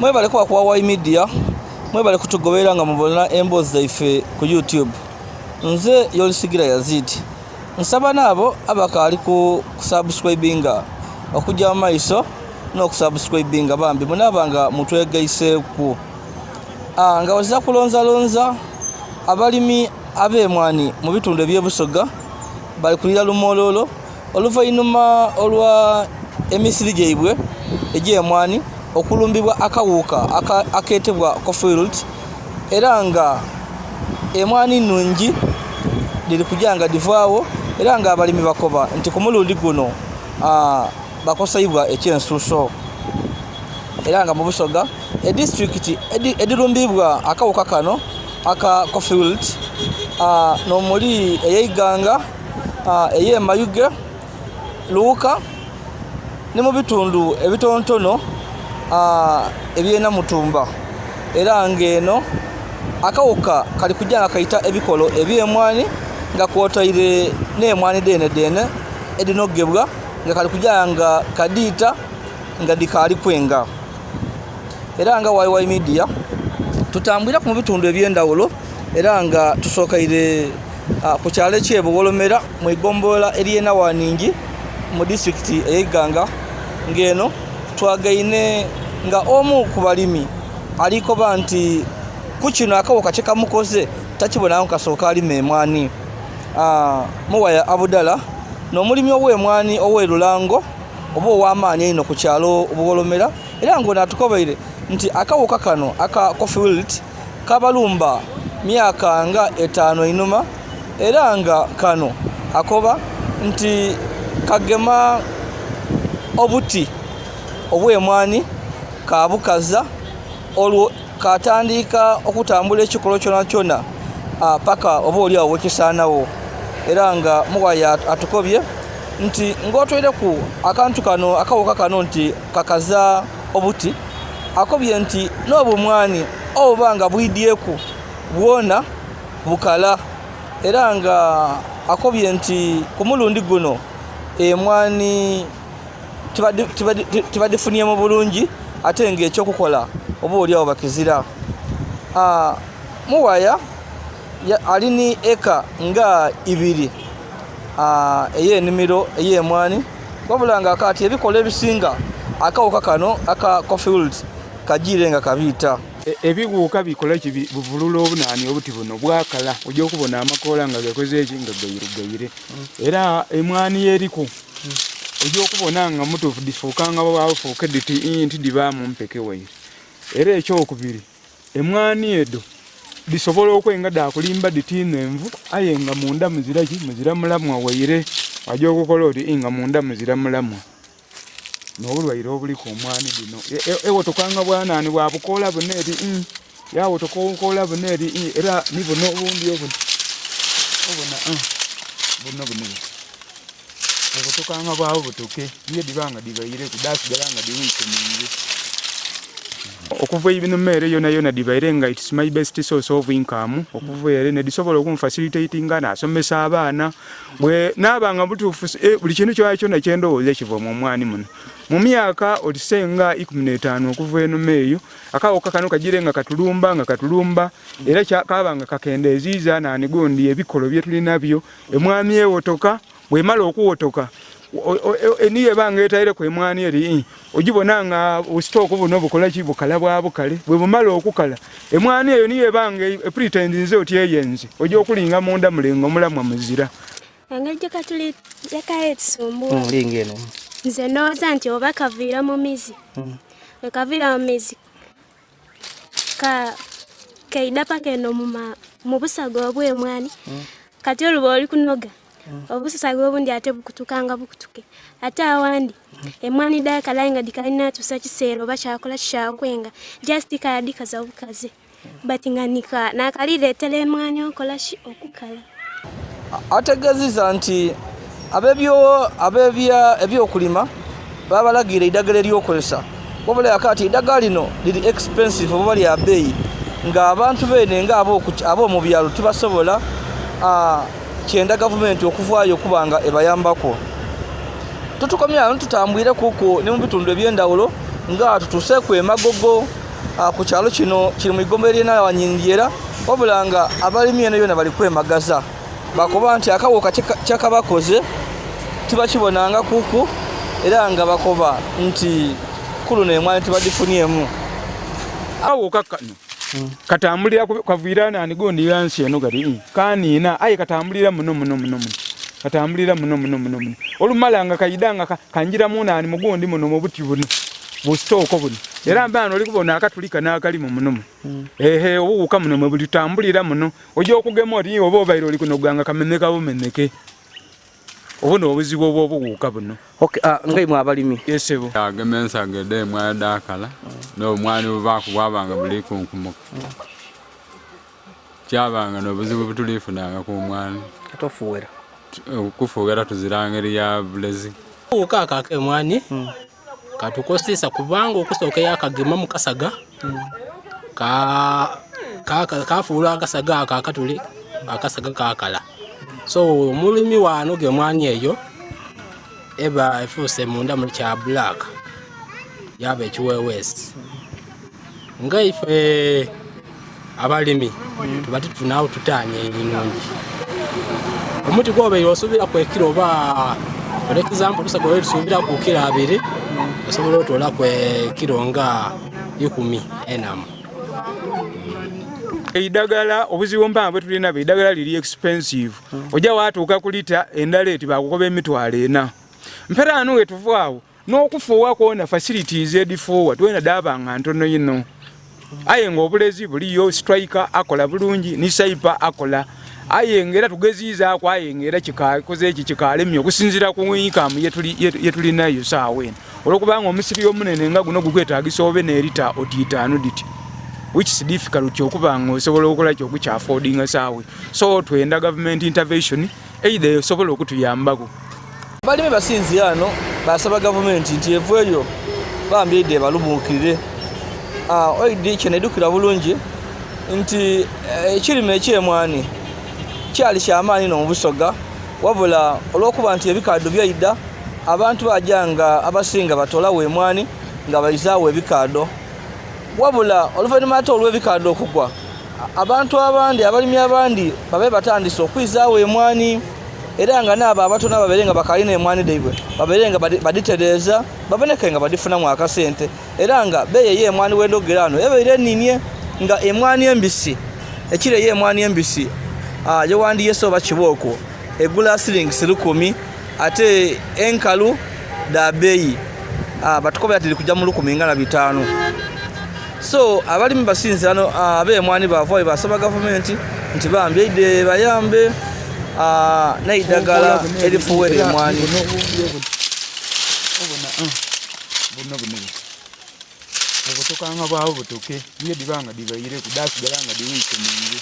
Mwebale kwa Hawaii Media, mwebale kutugobera nga mubona emboozi zaife ku YouTube. Nze Yolisigira Yazidi. Nsaba nabo abakali ku subscribinga okujja mu maiso n'okusubscribinga bambi munabanga mutwegaiseku. Nga waza kulonza abalimi ab'emwanyi mu bitundu by'e Busoga bali kulira lumololo oluvainuma olwa emisiri gyaibwe egy'emwanyi okulumbibwa akawuka aketebwa wilt, era nga emwanyi nnungi liri kujanga divaawo, era nga abalimi bakoba nti ku mulundi guno bakosaibwa ekyensuso, era nga mu Busoga edistrict edirumbibwa akawuka kano aka wilt nomuli eyeiganga eyemayuge luuka ne mu bitundu ebitontono ebyena mutumba, era ngeno akawuka kali kujanga kaita ebikolo ebyemwanyi nga kwotaire n'emwanyi dene edinogebwa nga kali kujanga kadita nga dikali kwenga. Era nga Hawaii Media tutambwira ku bitundu ebyendawulo, era nga tusokaire ku kyalo ky'Ebuwolomera mu igombola eryena waningi mu district eyeiganga. Ngeno twagaine nga omu ku balimi aliko banti ku kino akawuka kyekamukoze takibona nkasooka alima emwanyi. Muwaya Abudala n'omulimi ow'emwanyi ow'erulango oba ow'amaanyi eno ku kyalo Obuwolomera, era ngo natukobaire nti akawuka kano aka wilt kabalumba myaka nga 5 inuma, era nga kano akoba nti kagema obuti obw'emwanyi kabukaza olwo katandika okutambula ekikolo kyona paka oba oli awo wekisaanawo. Era nga muwaya atukobye nti ng'otwaireku akantu kano akawuka kano nti kakaza obuti, akobye nti n'obumwanyi obuba nga bwidyeku bwona bukala, era nga akobye nti ku mulundi guno emwanyi tibadifuniyemu bulungi ate ng'ekyokukola oba oli awo bakizira. Muwaya alini eka nga 2 ey'ennimiro ey'emwanyi, wabula nga kati ebikola ebisinga akawuka kano aka wilt kagire nga kabiita. Ebiwuka bikola buvulula obunaani obuti buno bwakala ojja okubona amakoola nga gakoze eki nga gayire, era emwanyi eriku ojja okubona nga mutuufu difuukanga bafuuke nti dibaamu mpeke waire. Era ekyokubiri emwanyi edo disobola okwenga dakulimba ditiina envu aye nga munda muzira mulamwa waire, wajja okukola oti nga munda muzira mulamwa n'obulwaire obuli ku omwanyi dino ewotokanga bwanaani bwabukoola buno eri yawotokoola buno eri era ni buno obundi obona buno obutokanga bwabo butoke niye dibanga dibaire kudasigala nga diwiike mungi okuva ebinuma ere yona dibaire nga it's my best source of income. Okuva ere ne disobola okumfacilitatinga n'asomesa abaana bwe nabanga butuufu buli kintu kyona kyendowooza kiva mu omwanyi muno. Mu myaka olisenga 15 okuva enuma eyo akawuka kano kagire nga katulumba era kabanga kakendeeziiza n'anigundi ebikolo bye tulinabyo emwami ewotoka bwemala okuwotoka niye banga etaire ku emwanyi eri ogibona nga busitooku buno bukola ki bukala bwabukale bwe bumala okukala emwanyi eyo niye banga pretendinze oti eyenze ojja okulinga munda mulengo mulamwa muzira angajja katuli yakaetsumbua lingeno nze ndowooza nti oba kaviira mu mizi kaviira mu mizi kaida paka eno mu busaga obw'emwanyi kati oluba oli kunoga obusaga obundi ate bukutukanga bukutuke ate awandi emwanyi dakalaye nga dikalina tusa kiseera oba kyakola kishakwenga just kadikaza obukaze batinganika nakalireetera emwanyi okola ki okukala. Ategeziza nti ebyokulima babalagira eddagala ery'okozesa, wabula yakati eddagala lino liri expensive oba lya bbeeyi nga abantu bene nga ab'omu byalo tibasobola kyenda gavumenti okuvaayo okubanga ebayambako. Tutukomya tutambwire kuko ne mu bitundu ebyendawulo nga tutuse ku emagogo ku kyalo kino kiri mu igombe ly'ennaala Wanyindyera wabula nga abalimi eno yona bali kwemagaza bakoba nti akawuka kyakabakoze tibakibonanga kuku era nga bakoba nti kuluno emwanyi tibadifunyemu akawuka kano katambulira kaviira nani gondi yansi eno gati kaniina aye katambulira muno katambulira muno olumala nga kayidanga kanjira munani mugondi muno mu buti buno bustoko buno era mbano oli kubona akatulika n'akali mu muno obuwuka muno mwe buli tambulira muno ojo okugema oti oba obairo oli kuno ganga kameneka bumeneke obuno obuzibu obuwuka buno ngai mu abalimi yesebo agemensa gede mwa dakala no mwani bubaku bwabanga buli kunkumuka kyabanga no buzibu butulifunanga ku mwani tofuwera kufuwera tuzirangeri ya bulezi ukaka kemwanyi katukosisa kubanga okusooka yakagema mu kasaga kafuula akasaga akakatuli akasaga kakala so omulimi wano gemwanyi eyo eba efuuse munda mu kya black yaba ekiwewesi nga ife abalimi tubati tunawo tutanye enungi omuti gwobe yosubira kwekira oba for example tusagoye tusubira ku kilo 2 osobola otola kilo nga 10 enamu eidagala obuzibu mpambe tulina eidagala liri expensive oja watuuka kulita endala eti bakukoba emitwalo 4 mpera anu wetuvaawo n'okufuuwa kwona facilities edifuuwa twena dabanga ntono yino aye ng'obulezi buliyo striker akola bulungi ni saipa akola ayengera tugezizaako ayengera kikoze eki kikalemye okusinzira ku income yetulinayo saawa eno olwokubanga omusiri omunene nga guno gukwetaagisa obe n'erita otiitaano diti which is difficult okubanga osobola okukola kyokukyafoodinga saawe so twenda government intervention either osobola okutuyambako abalimi basinzi ano basaba gavumenti nti evweyo bambidde balumuukirire oidi kyenedukira bulungi nti ekirime ekyemwani kyali kyamaanyi no mu Busoga wabula olw'okuba nti ebikaado byayidda abantu bajanga abasinga batolawo emwani nga bayizaawo ebikaado wabula oluvannyuma ate olw'ebikaado okugwa abantu abandi abalimi abandi babe batandise okwizaawo emwani era nga n'abo abatono babeere nga bakalina emwani daibwe babeere nga baditereeza baboneke nga badifunamu akasente era nga beeyi emwani wendogera ano ebeire ennimye nga emwani embisi ekire emwani embisi yewandiyeso oba kibooko egula shillings 10 ate enkalu da beeyi batukobera tiri kujja mu 15 so abalimi basinze ano ab'emwani bavaayo basaba gavumenti nti bambye bayambe n'eidagala erifuwera emwani obutokanga bwawo butoke niyo dibanga dibaire kudasigala nga diwiike mungi